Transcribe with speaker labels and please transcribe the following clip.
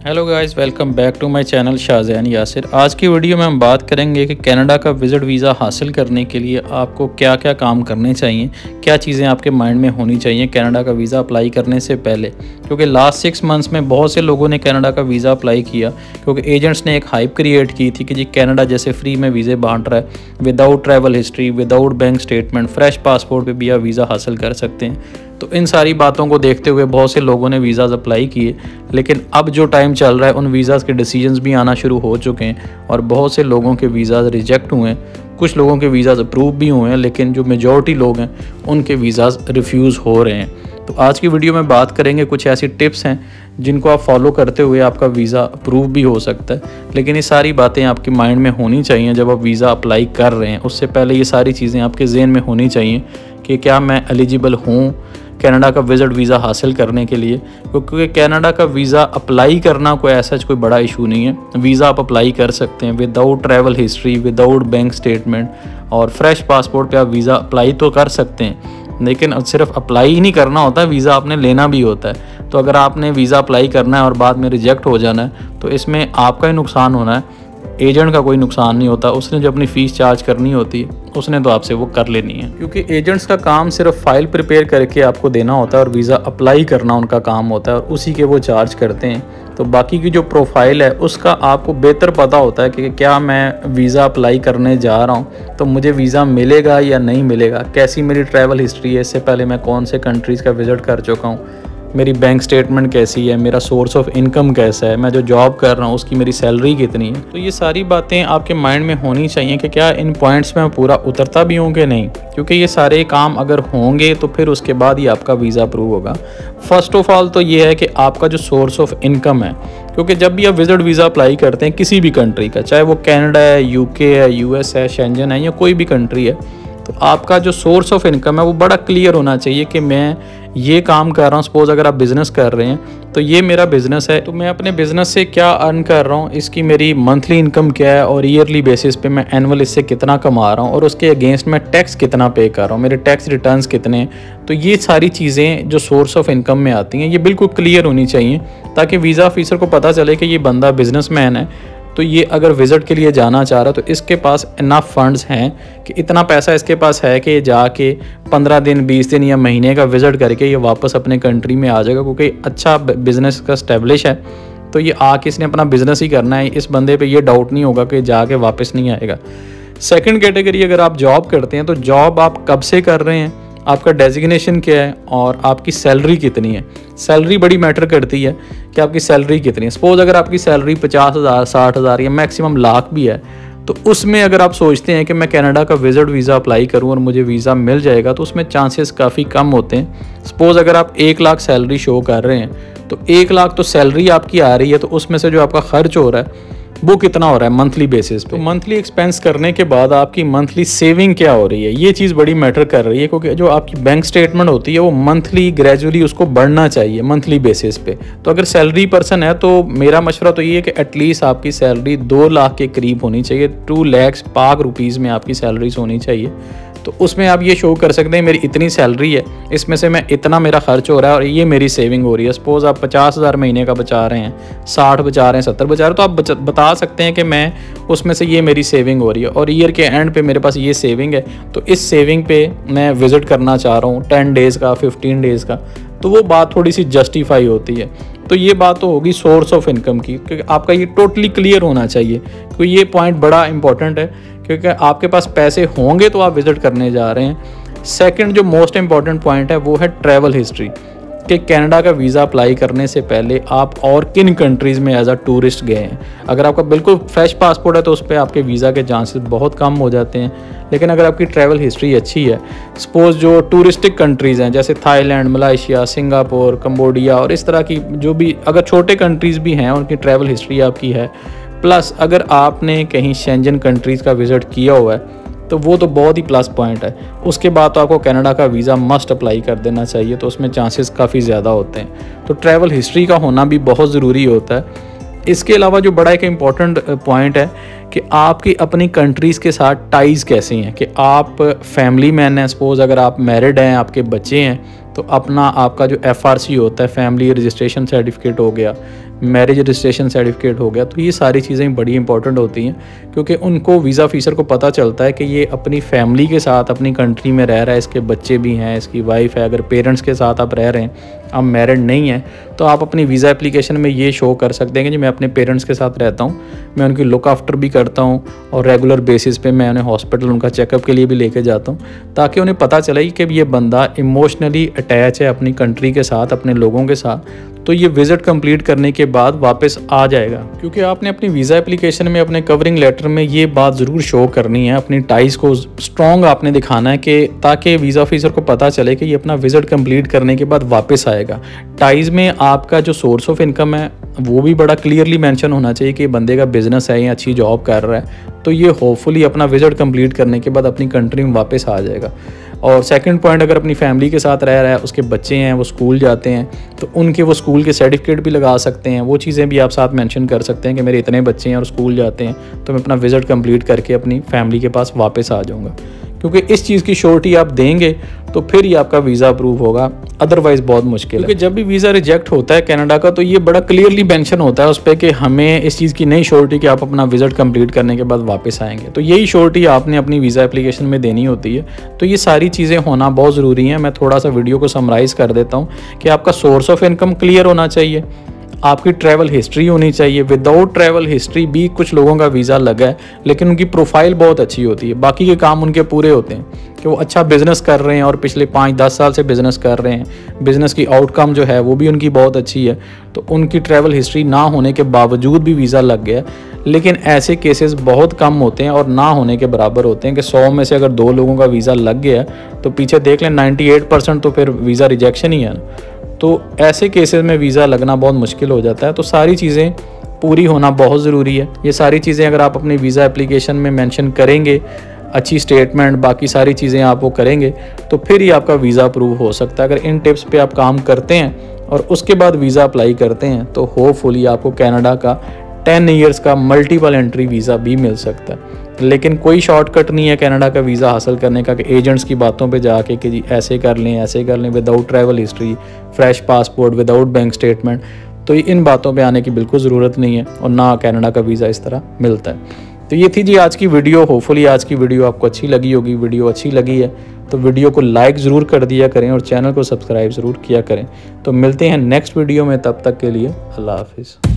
Speaker 1: Hello guys, welcome back to my channel Shahzain Yasir. आज की video में हम बात करेंगे कि कनाडा का विज़िट वीज़ा हासिल करने के लिए आपको क्या क्या काम करने चाहिए, क्या चीज़ें आपके माइंड में होनी चाहिए कनाडा का वीज़ा अप्लाई करने से पहले। क्योंकि लास्ट 6 मंथ्स में बहुत से लोगों ने कनाडा का वीज़ा अप्लाई किया क्योंकि एजेंट्स ने एक हाइप क्रिएट की थी कि जी कनाडा जैसे फ्री में वीज़े बांट रहा है, without travel history, without bank statement, fresh passport पर भी आप वीज़ा हासिल कर सकते हैं। तो इन सारी बातों को देखते हुए बहुत से लोगों ने वीज़ाज़ अप्लाई किए, लेकिन अब जो टाइम चल रहा है उन वीज़ाज़ के डिसीजंस भी आना शुरू हो चुके हैं और बहुत से लोगों के वीज़ाज़ रिजेक्ट हुए हैं। कुछ लोगों के वीज़ाज़ अप्रूव भी हुए हैं, लेकिन जो मेजॉरिटी लोग हैं उनके वीज़ाज़ रिफ्यूज़ हो रहे हैं। तो आज की वीडियो में बात करेंगे, कुछ ऐसी टिप्स हैं जिनको आप फॉलो करते हुए आपका वीज़ा अप्रूव भी हो सकता है। लेकिन ये सारी बातें आपके माइंड में होनी चाहिए जब आप वीज़ा अप्लाई कर रहे हैं। उससे पहले ये सारी चीज़ें आपके ज़हन में होनी चाहिए कि क्या मैं एलिजिबल हूँ कनाडा का विज़िट वीज़ा हासिल करने के लिए। क्योंकि कनाडा का वीज़ा अप्लाई करना कोई ऐसा कोई बड़ा इशू नहीं है। वीज़ा आप अप्लाई कर सकते हैं without travel history, without bank statement और फ्रेश पासपोर्ट पे आप वीज़ा अप्लाई तो कर सकते हैं, लेकिन सिर्फ अप्लाई ही नहीं करना होता, वीज़ा आपने लेना भी होता है। तो अगर आपने वीज़ा अप्लाई करना है और बाद में रिजेक्ट हो जाना है तो इसमें आपका ही नुकसान होना है, एजेंट का कोई नुकसान नहीं होता। उसने जो अपनी फ़ीस चार्ज करनी होती है उसने तो आपसे वो कर लेनी है, क्योंकि एजेंट्स का काम सिर्फ फाइल प्रिपेयर करके आपको देना होता है और वीज़ा अप्लाई करना उनका काम होता है और उसी के वो चार्ज करते हैं। तो बाकी की जो प्रोफाइल है उसका आपको बेहतर पता होता है कि क्या मैं वीज़ा अप्लाई करने जा रहा हूँ तो मुझे वीज़ा मिलेगा या नहीं मिलेगा, कैसी मेरी ट्रैवल हिस्ट्री है, इससे पहले मैं कौन से कंट्रीज़ का विज़िट कर चुका हूँ, मेरी बैंक स्टेटमेंट कैसी है, मेरा सोर्स ऑफ इनकम कैसा है, मैं जो जॉब कर रहा हूँ उसकी मेरी सैलरी कितनी है। तो ये सारी बातें आपके माइंड में होनी चाहिए कि क्या इन पॉइंट्स में पूरा उतरता भी हूँ कि नहीं, क्योंकि ये सारे काम अगर होंगे तो फिर उसके बाद ही आपका वीज़ा अप्रूव होगा। फर्स्ट ऑफ ऑल तो ये है कि आपका जो सोर्स ऑफ इनकम है, क्योंकि जब भी आप विज़िट वीज़ा अप्लाई करते हैं किसी भी कंट्री का, चाहे वो कनाडा है, यूके है, यूएस है, शेंजन है या कोई भी कंट्री है, तो आपका जो सोर्स ऑफ इनकम है वो बड़ा क्लियर होना चाहिए कि मैं ये काम कर रहा हूँ। सपोज़ अगर आप बिज़नेस कर रहे हैं तो ये मेरा बिज़नेस है, तो मैं अपने बिज़नेस से क्या अर्न कर रहा हूँ, इसकी मेरी मंथली इनकम क्या है और ईयरली बेसिस पे मैं एनुअल इससे कितना कमा रहा हूँ और उसके अगेंस्ट मैं टैक्स कितना पे कर रहा हूँ, मेरे टैक्स रिटर्न्स कितने हैं। तो ये सारी चीज़ें जो सोर्स ऑफ इनकम में आती हैं ये बिल्कुल क्लियर होनी चाहिए ताकि वीज़ा ऑफिसर को पता चले कि ये बंदा बिजनेसमैन है, तो ये अगर विज़िट के लिए जाना चाह रहा है तो इसके पास इनफ फंड्स हैं कि इतना पैसा इसके पास है कि जाके 15 दिन, 20 दिन या महीने का विज़िट करके ये वापस अपने कंट्री में आ जाएगा, क्योंकि अच्छा बिज़नेस का स्टैब्लिश है तो ये आके इसने अपना बिज़नेस ही करना है। इस बंदे पे ये डाउट नहीं होगा कि जाके वापस नहीं आएगा। सेकंड कैटेगरी, अगर आप जॉब करते हैं तो जॉब आप कब से कर रहे हैं, आपका डेजिग्नेशन क्या है और आपकी सैलरी कितनी है। सैलरी बड़ी मैटर करती है कि आपकी सैलरी कितनी है। सपोज़ अगर आपकी सैलरी 50,000, 60,000 या मैक्सिमम लाख भी है, तो उसमें अगर आप सोचते हैं कि मैं कनाडा का विज़िट वीज़ा अप्लाई करूं और मुझे वीज़ा मिल जाएगा, तो उसमें चांसेस काफ़ी कम होते हैं। सपोज़ अगर आप 1 लाख सैलरी शो कर रहे हैं तो 1 लाख तो सैलरी आपकी आ रही है, तो उसमें से जो आपका खर्च हो रहा है वो कितना हो रहा है मंथली बेसिस पे। तो मंथली एक्सपेंस करने के बाद आपकी मंथली सेविंग क्या हो रही है, ये चीज़ बड़ी मैटर कर रही है, क्योंकि जो आपकी बैंक स्टेटमेंट होती है वो मंथली ग्रेजुअली उसको बढ़ना चाहिए मंथली बेसिस पे। तो अगर सैलरी पर्सन है तो मेरा मशवरा तो ये है कि एटलीस्ट आपकी सैलरी 2 लाख के करीब होनी चाहिए, 2 लाख पाक रुपीज़ में आपकी सैलरीज होनी चाहिए। तो उसमें आप ये शो कर सकते हैं मेरी इतनी सैलरी है, इसमें से मैं इतना मेरा खर्च हो रहा है और ये मेरी सेविंग हो रही है। सपोज़ आप 50,000 महीने का बचा रहे हैं, 60 बचा रहे हैं, 70 बचा रहे हैं, तो आप बता सकते हैं कि मैं उसमें से ये मेरी सेविंग हो रही है और ईयर के एंड पे मेरे पास ये सेविंग है, तो इस सेविंग पे मैं विज़िट करना चाह रहा हूँ 10 डेज़ का, 15 डेज़ का, तो वो बात थोड़ी सी जस्टिफाई होती है। तो ये बात तो होगी सोर्स ऑफ इनकम की, क्योंकि आपका ये टोटली क्लियर होना चाहिए, क्योंकि ये पॉइंट बड़ा इंपॉर्टेंट है, क्योंकि आपके पास पैसे होंगे तो आप विज़िट करने जा रहे हैं। सेकंड जो मोस्ट इंपॉर्टेंट पॉइंट है वो है ट्रैवल हिस्ट्री, कि कनाडा का वीज़ा अप्लाई करने से पहले आप और किन कंट्रीज़ में एज अ टूरिस्ट गए हैं। अगर आपका बिल्कुल फ्रेश पासपोर्ट है तो उस पर आपके वीज़ा के चांसेस बहुत कम हो जाते हैं, लेकिन अगर आपकी ट्रैवल हिस्ट्री अच्छी है, सपोज़ जो टूरिस्टिक कंट्रीज़ हैं जैसे थाईलैंड, मलेशिया, सिंगापुर, कंबोडिया और इस तरह की जो भी अगर छोटे कंट्रीज़ भी हैं उनकी ट्रैवल हिस्ट्री आपकी है, प्लस अगर आपने कहीं शेंजन कंट्रीज़ का विज़िट किया हुआ है तो वो तो बहुत ही प्लस पॉइंट है। उसके बाद तो आपको कनाडा का वीज़ा मस्ट अप्लाई कर देना चाहिए, तो उसमें चांसेस काफ़ी ज़्यादा होते हैं। तो ट्रैवल हिस्ट्री का होना भी बहुत ज़रूरी होता है। इसके अलावा जो बड़ा एक इम्पॉर्टेंट पॉइंट है कि आपकी अपनी कंट्रीज़ के साथ टाइज़ कैसे हैं, कि आप फैमिली मैन हैं, सपोज़ अगर आप मैरिड हैं, आपके बच्चे हैं, तो अपना आपका जो FRC होता है, फैमिली रजिस्ट्रेशन सर्टिफिकेट हो गया, मैरिज रजिस्ट्रेशन सर्टिफिकेट हो गया, तो ये सारी चीज़ें बड़ी इंपॉर्टेंट होती हैं, क्योंकि उनको वीज़ा ऑफिसर को पता चलता है कि ये अपनी फैमिली के साथ अपनी कंट्री में रह रहा है, इसके बच्चे भी हैं, इसकी वाइफ है। अगर पेरेंट्स के साथ आप रह रहे हैं, आप मैरिड नहीं हैं, तो आप अपनी वीज़ा एप्लीकेशन में ये शो कर सकते हैं कि मैं अपने पेरेंट्स के साथ रहता हूँ, मैं उनकी लुक आफ्टर भी करता हूँ और रेगुलर बेसिस पे मैं उन्हें हॉस्पिटल उनका चेकअप के लिए भी लेके जाता हूँ, ताकि उन्हें पता चले कि ये बंदा इमोशनली अटैच है अपनी कंट्री के साथ, अपने लोगों के साथ। तो ये विज़िट कंप्लीट करने के बाद वापस आ जाएगा, क्योंकि आपने अपनी वीज़ा एप्लीकेशन में अपने कवरिंग लेटर में ये बात ज़रूर शो करनी है, अपनी टाइज़ को स्ट्रॉन्ग आपने दिखाना है कि ताकि वीज़ा ऑफिसर को पता चले कि ये अपना विज़िट कंप्लीट करने के बाद वापस आएगा। टाइज़ में आपका जो सोर्स ऑफ इनकम है वो भी बड़ा क्लियरली मेंशन होना चाहिए कि बंदे का बिजनेस है या अच्छी जॉब कर रहा है, तो ये होपफुली अपना विज़िट कंप्लीट करने के बाद अपनी कंट्री में वापस आ जाएगा। और सेकंड पॉइंट, अगर अपनी फैमिली के साथ रह रहा है, उसके बच्चे हैं, वो स्कूल जाते हैं, तो उनके वो स्कूल के सर्टिफिकेट भी लगा सकते हैं, वो चीज़ें भी आप साथ मेंशन कर सकते हैं कि मेरे इतने बच्चे हैं और स्कूल जाते हैं, तो मैं अपना विज़िट कंप्लीट करके अपनी फैमिली के पास वापस आ जाऊँगा। क्योंकि इस चीज़ की श्योरिटी आप देंगे तो फिर ही आपका वीज़ा अप्रूव होगा, अदरवाइज़ बहुत मुश्किल है। क्योंकि जब भी वीज़ा रिजेक्ट होता है कनाडा का, तो ये बड़ा क्लियरली मेंशन होता है उस पर कि हमें इस चीज़ की नहीं श्योरिटी कि आप अपना विज़िट कंप्लीट करने के बाद वापस आएंगे, तो यही श्योरिटी आपने अपनी वीज़ा एप्लीकेशन में देनी होती है। तो ये सारी चीज़ें होना बहुत ज़रूरी हैं। मैं थोड़ा सा वीडियो को समराइज़ कर देता हूँ कि आपका सोर्स ऑफ इनकम क्लियर होना चाहिए, आपकी ट्रैवल हिस्ट्री होनी चाहिए। विदाउट ट्रैवल हिस्ट्री भी कुछ लोगों का वीज़ा लगा है, लेकिन उनकी प्रोफाइल बहुत अच्छी होती है, बाकी के काम उनके पूरे होते हैं कि वो अच्छा बिज़नेस कर रहे हैं और पिछले 5-10 साल से बिज़नेस कर रहे हैं, बिज़नेस की आउटकम जो है वो भी उनकी बहुत अच्छी है, तो उनकी ट्रैवल हिस्ट्री ना होने के बावजूद भी वीज़ा लग गया। लेकिन ऐसे केसेस बहुत कम होते हैं और ना होने के बराबर होते हैं कि 100 में से अगर 2 लोगों का वीज़ा लग गया तो पीछे देख लें 98% तो फिर वीज़ा रिजेक्शन ही है ना। तो ऐसे केसेस में वीज़ा लगना बहुत मुश्किल हो जाता है। तो सारी चीज़ें पूरी होना बहुत ज़रूरी है। ये सारी चीज़ें अगर आप अपनी वीज़ा एप्लीकेशन में मेंशन करेंगे, अच्छी स्टेटमेंट, बाकी सारी चीज़ें आप वो करेंगे, तो फिर ही आपका वीज़ा अप्रूव हो सकता है। अगर इन टिप्स पे आप काम करते हैं और उसके बाद वीज़ा अप्लाई करते हैं, तो होपफुली आपको कनाडा का 10 ईयर्स का मल्टीपल एंट्री वीज़ा भी मिल सकता है। लेकिन कोई शॉर्टकट नहीं है कनाडा का वीज़ा हासिल करने का कि एजेंट्स की बातों पे जाके कि जी ऐसे कर लें, without travel history, fresh passport, without bank statement. तो इन बातों पे आने की बिल्कुल ज़रूरत नहीं है और ना कनाडा का वीज़ा इस तरह मिलता है। तो ये थी जी आज की वीडियो। होपफुली आज की वीडियो आपको अच्छी लगी होगी। वीडियो अच्छी लगी है तो वीडियो को लाइक ज़रूर कर दिया करें और चैनल को सब्सक्राइब ज़रूर किया करें। तो मिलते हैं नेक्स्ट वीडियो में, तब तक के लिए अल्लाह हाफिज़।